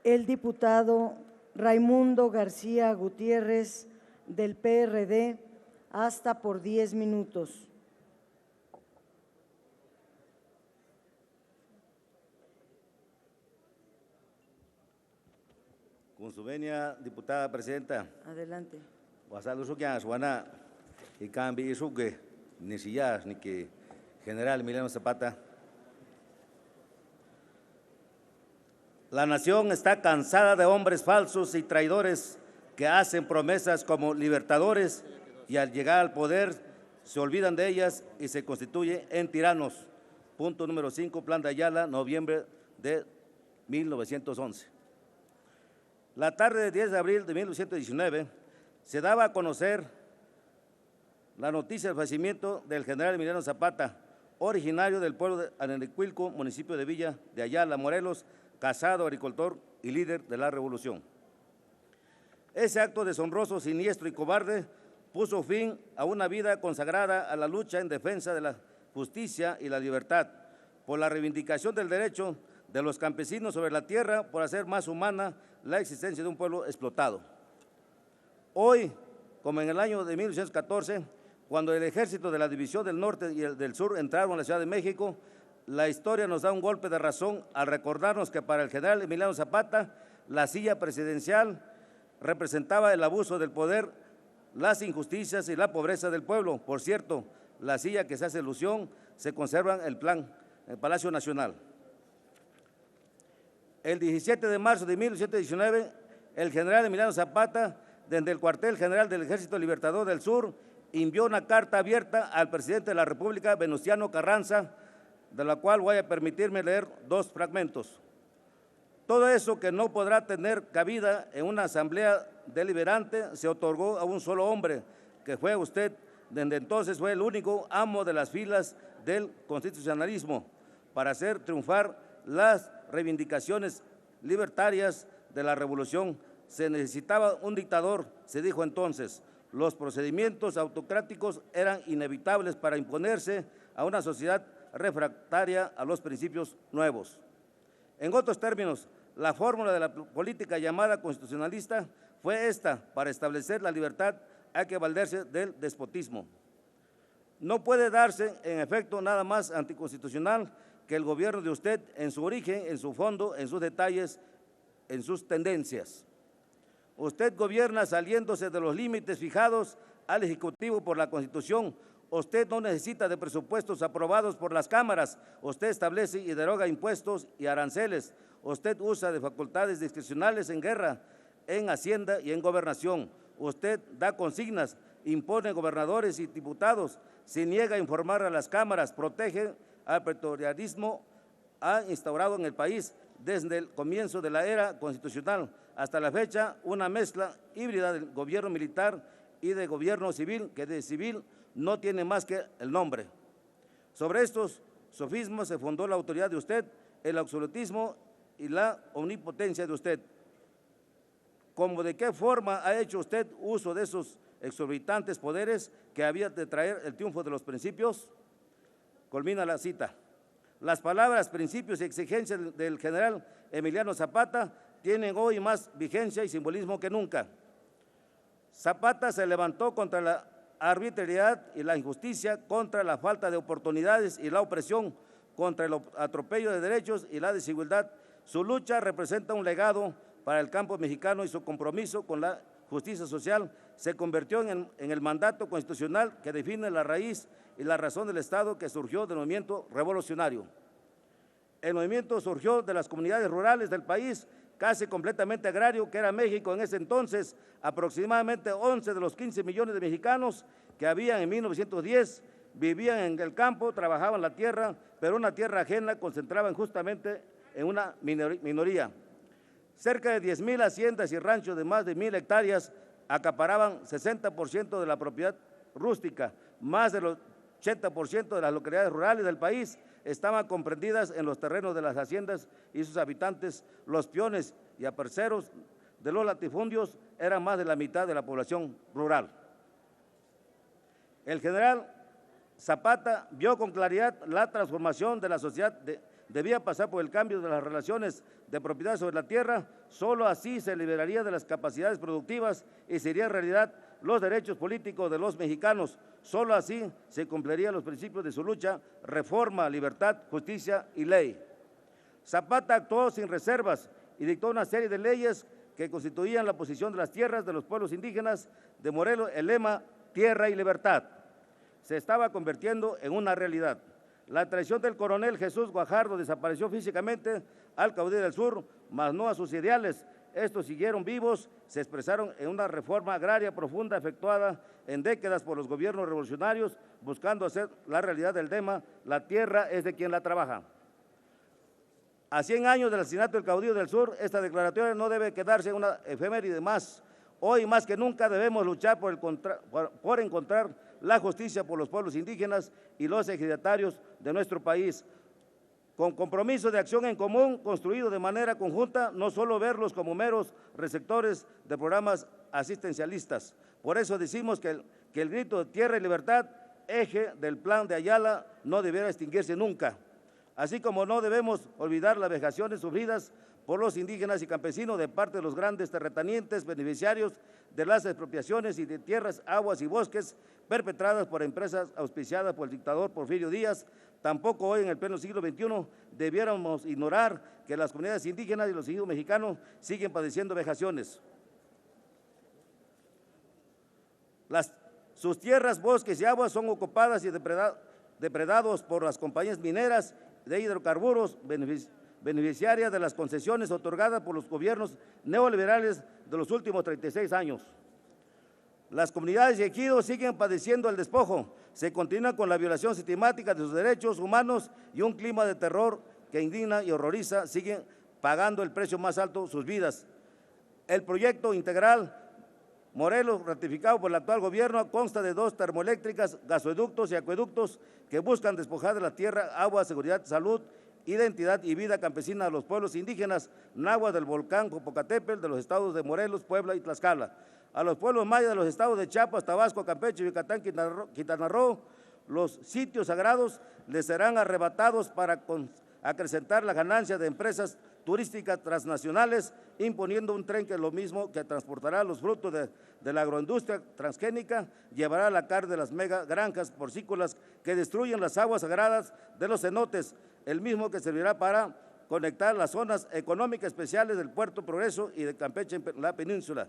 el diputado Raimundo García Gutiérrez del PRD, hasta por 10 minutos. Con su venia, diputada presidenta. Adelante. Guasalusukia, Suana, y Cambi y Suque, ni sillas, ni que general Emiliano Zapata. La nación está cansada de hombres falsos y traidores que hacen promesas como libertadores y al llegar al poder se olvidan de ellas y se constituyen en tiranos. Punto número 5, Plan de Ayala, noviembre de 1911. La tarde del 10 de abril de 1919 se daba a conocer la noticia del fallecimiento del general Emiliano Zapata, originario del pueblo de Anenecuilco, municipio de Villa de Ayala, Morelos, casado, agricultor y líder de la revolución. Ese acto deshonroso, siniestro y cobarde puso fin a una vida consagrada a la lucha en defensa de la justicia y la libertad, por la reivindicación del derecho de los campesinos sobre la tierra, por hacer más humana la existencia de un pueblo explotado. Hoy, como en el año de 1914, cuando el ejército de la División del Norte y el del Sur entraron a la Ciudad de México, la historia nos da un golpe de razón al recordarnos que para el general Emiliano Zapata, la silla presidencial representaba el abuso del poder, las injusticias y la pobreza del pueblo. Por cierto, la silla que se hace alusión se conserva en el Palacio Nacional. El 17 de marzo de 1919, el general Emiliano Zapata, desde el cuartel general del Ejército Libertador del Sur, envió una carta abierta al presidente de la República, Venustiano Carranza, de la cual voy a permitirme leer dos fragmentos. Todo eso que no podrá tener cabida en una asamblea deliberante se otorgó a un solo hombre, que fue usted. Desde entonces fue el único amo de las filas del constitucionalismo para hacer triunfar las reivindicaciones libertarias de la revolución. Se necesitaba un dictador, se dijo entonces. Los procedimientos autocráticos eran inevitables para imponerse a una sociedad refractaria a los principios nuevos. En otros términos, la fórmula de la política llamada constitucionalista fue esta: para establecer la libertad hay que valerse del despotismo. No puede darse, en efecto, nada más anticonstitucional que el gobierno de usted en su origen, en su fondo, en sus detalles, en sus tendencias. Usted gobierna saliéndose de los límites fijados al Ejecutivo por la Constitución. Usted no necesita de presupuestos aprobados por las cámaras. Usted establece y deroga impuestos y aranceles. Usted usa de facultades discrecionales en guerra, en hacienda y en gobernación. Usted da consignas, impone gobernadores y diputados, se niega a informar a las cámaras, protege al pretorianismo, ha instaurado en el país desde el comienzo de la era constitucional hasta la fecha una mezcla híbrida del gobierno militar y de gobierno civil, que de civil no tiene más que el nombre. Sobre estos sofismas se fundó la autoridad de usted, el absolutismo y la omnipotencia de usted. ¿Cómo de qué forma ha hecho usted uso de esos exorbitantes poderes que había de traer el triunfo de los principios? Culmina la cita. Las palabras, principios y exigencias del general Emiliano Zapata tienen hoy más vigencia y simbolismo que nunca. Zapata se levantó contra la arbitrariedad y la injusticia, contra la falta de oportunidades y la opresión, contra el atropello de derechos y la desigualdad. Su lucha representa un legado para el campo mexicano y su compromiso con la justicia social se convirtió en el mandato constitucional que define la raíz y la razón del Estado, que surgió del movimiento revolucionario. El movimiento surgió de las comunidades rurales del país, casi completamente agrario, que era México en ese entonces. Aproximadamente 11 de los 15 millones de mexicanos que habían en 1910 vivían en el campo, trabajaban la tierra, pero una tierra ajena concentraban justamente en una minoría. Cerca de 10,000 haciendas y ranchos de más de 1,000 hectáreas acaparaban 60% de la propiedad rústica. Más del 80% de las localidades rurales del país estaban comprendidas en los terrenos de las haciendas y sus habitantes. Los peones y aparceros de los latifundios eran más de la mitad de la población rural. El general Zapata vio con claridad la transformación de la sociedad debía pasar por el cambio de las relaciones de propiedad sobre la tierra. Solo así se liberaría de las capacidades productivas y sería realidad los derechos políticos de los mexicanos. Solo así se cumplirían los principios de su lucha: reforma, libertad, justicia y ley. Zapata actuó sin reservas y dictó una serie de leyes que constituían la posición de las tierras de los pueblos indígenas de Morelos. El lema "Tierra y Libertad" se estaba convirtiendo en una realidad. La traición del coronel Jesús Guajardo desapareció físicamente al caudillo del sur, mas no a sus ideales. Estos siguieron vivos, se expresaron en una reforma agraria profunda efectuada en décadas por los gobiernos revolucionarios, buscando hacer la realidad del lema "La tierra es de quien la trabaja". A 100 años del asesinato del caudillo del sur, esta declaratoria no debe quedarse en una efeméride más. Hoy más que nunca debemos luchar por encontrar la justicia por los pueblos indígenas y los ejidatarios de nuestro país, con compromiso de acción en común, construido de manera conjunta, no solo verlos como meros receptores de programas asistencialistas. Por eso decimos que el grito de tierra y libertad, eje del Plan de Ayala, no deberá extinguirse nunca. Así como no debemos olvidar las vejaciones sufridas por los indígenas y campesinos de parte de los grandes terratenientes beneficiarios de las expropiaciones y de tierras, aguas y bosques perpetradas por empresas auspiciadas por el dictador Porfirio Díaz. Tampoco hoy, en el pleno siglo XXI, debiéramos ignorar que las comunidades indígenas y los indios mexicanos siguen padeciendo vejaciones. Sus tierras, bosques y aguas son ocupadas y depredados por las compañías mineras de hidrocarburos, beneficiarias de las concesiones otorgadas por los gobiernos neoliberales de los últimos 36 años. Las comunidades y ejidos siguen padeciendo el despojo, se continúa con la violación sistemática de sus derechos humanos y un clima de terror que indigna y horroriza, siguen pagando el precio más alto, sus vidas. El proyecto integral Morelos, ratificado por el actual gobierno, consta de 2 termoeléctricas, gasoductos y acueductos que buscan despojar de la tierra, agua, seguridad, salud, identidad y vida campesina a los pueblos indígenas náhuatl del volcán Popocatépetl de los estados de Morelos, Puebla y Tlaxcala, a los pueblos mayas de los estados de Chiapas, Tabasco, Campeche, Yucatán, Quintana Roo. Los sitios sagrados les serán arrebatados para acrecentar la ganancia de empresas turísticas transnacionales, imponiendo un tren que es lo mismo que transportará los frutos de la agroindustria transgénica, llevará la carne de las mega granjas porcícolas que destruyen las aguas sagradas de los cenotes, el mismo que servirá para conectar las zonas económicas especiales del Puerto Progreso y de Campeche en la península.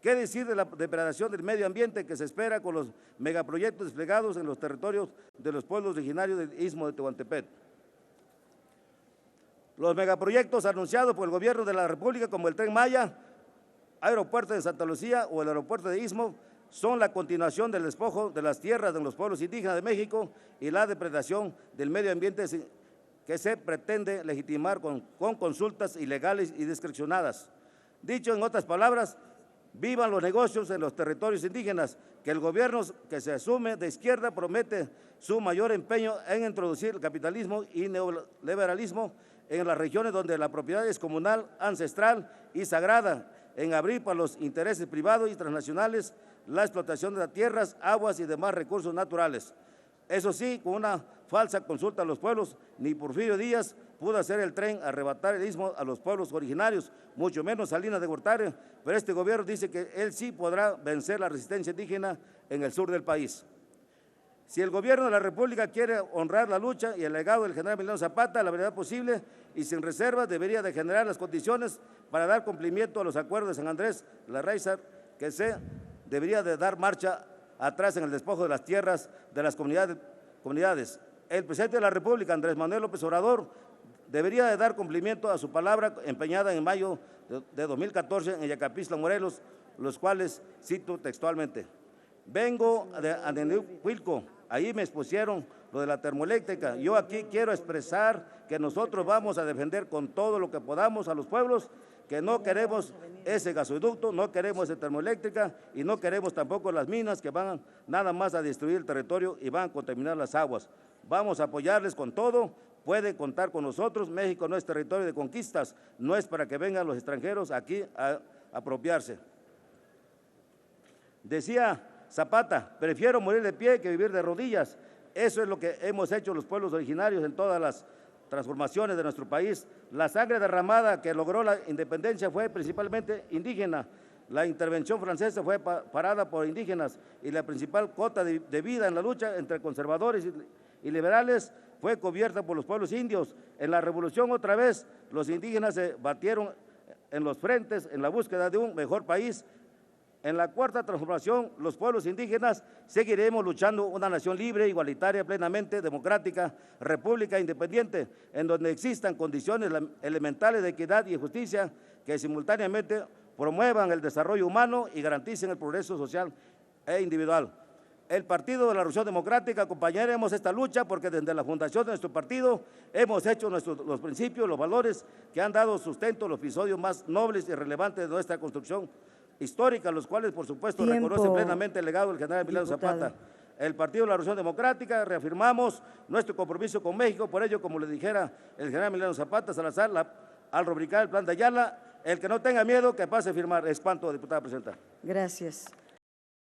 ¿Qué decir de la depredación del medio ambiente que se espera con los megaproyectos desplegados en los territorios de los pueblos originarios del Istmo de Tehuantepec? Los megaproyectos anunciados por el gobierno de la República, como el Tren Maya, Aeropuerto de Santa Lucía o el Aeropuerto de Istmo, son la continuación del despojo de las tierras de los pueblos indígenas de México y la depredación del medio ambiente que se pretende legitimar con consultas ilegales y discrecionadas. Dicho en otras palabras, vivan los negocios en los territorios indígenas, que el gobierno que se asume de izquierda promete su mayor empeño en introducir el capitalismo y neoliberalismo en las regiones donde la propiedad es comunal, ancestral y sagrada, en abrir para los intereses privados y transnacionales la explotación de las tierras, aguas y demás recursos naturales. Eso sí, con una falsa consulta a los pueblos, ni Porfirio Díaz pudo hacer el tren arrebatar el istmo a los pueblos originarios, mucho menos Salinas de Gortari, pero este gobierno dice que él sí podrá vencer la resistencia indígena en el sur del país. Si el gobierno de la República quiere honrar la lucha y el legado del general Emiliano Zapata a la brevedad posible y sin reservas, debería de generar las condiciones para dar cumplimiento a los acuerdos de San Andrés, la Raíza, que se debería de dar marcha atrás en el despojo de las tierras de las comunidades. El presidente de la República, Andrés Manuel López Obrador, debería de dar cumplimiento a su palabra empeñada en mayo de 2014 en Yacapixtla, Morelos, los cuales cito textualmente: vengo de Anenehuilco, ahí me expusieron lo de la termoeléctrica. Yo aquí quiero expresar que nosotros vamos a defender con todo lo que podamos a los pueblos, que no queremos ese gasoducto, no queremos esa termoeléctrica y no queremos tampoco las minas que van nada más a destruir el territorio y van a contaminar las aguas. Vamos a apoyarles con todo, pueden contar con nosotros. México no es territorio de conquistas, no es para que vengan los extranjeros aquí a apropiarse. Decía Zapata: prefiero morir de pie que vivir de rodillas. Eso es lo que hemos hecho los pueblos originarios en todas las transformaciones de nuestro país. La sangre derramada que logró la independencia fue principalmente indígena. La intervención francesa fue parada por indígenas y la principal cuota de vida en la lucha entre conservadores y liberales fue cubierta por los pueblos indios. En la revolución otra vez los indígenas se batieron en los frentes en la búsqueda de un mejor país. En la cuarta transformación, los pueblos indígenas seguiremos luchando una nación libre, igualitaria, plenamente democrática, república independiente, en donde existan condiciones elementales de equidad y justicia que simultáneamente promuevan el desarrollo humano y garanticen el progreso social e individual. El Partido de la Revolución Democrática acompañaremos esta lucha porque desde la fundación de nuestro partido hemos hecho los principios, los valores que han dado sustento a los episodios más nobles y relevantes de nuestra construcción histórica, los cuales, por supuesto, reconocen plenamente el legado del general Emiliano Zapata. El Partido de la Revolución Democrática reafirmamos nuestro compromiso con México, por ello, como le dijera el general Emiliano Zapata Salazar, al rubricar el plan de Ayala, el que no tenga miedo, que pase a firmar. Es cuanto, diputada presidenta. Gracias.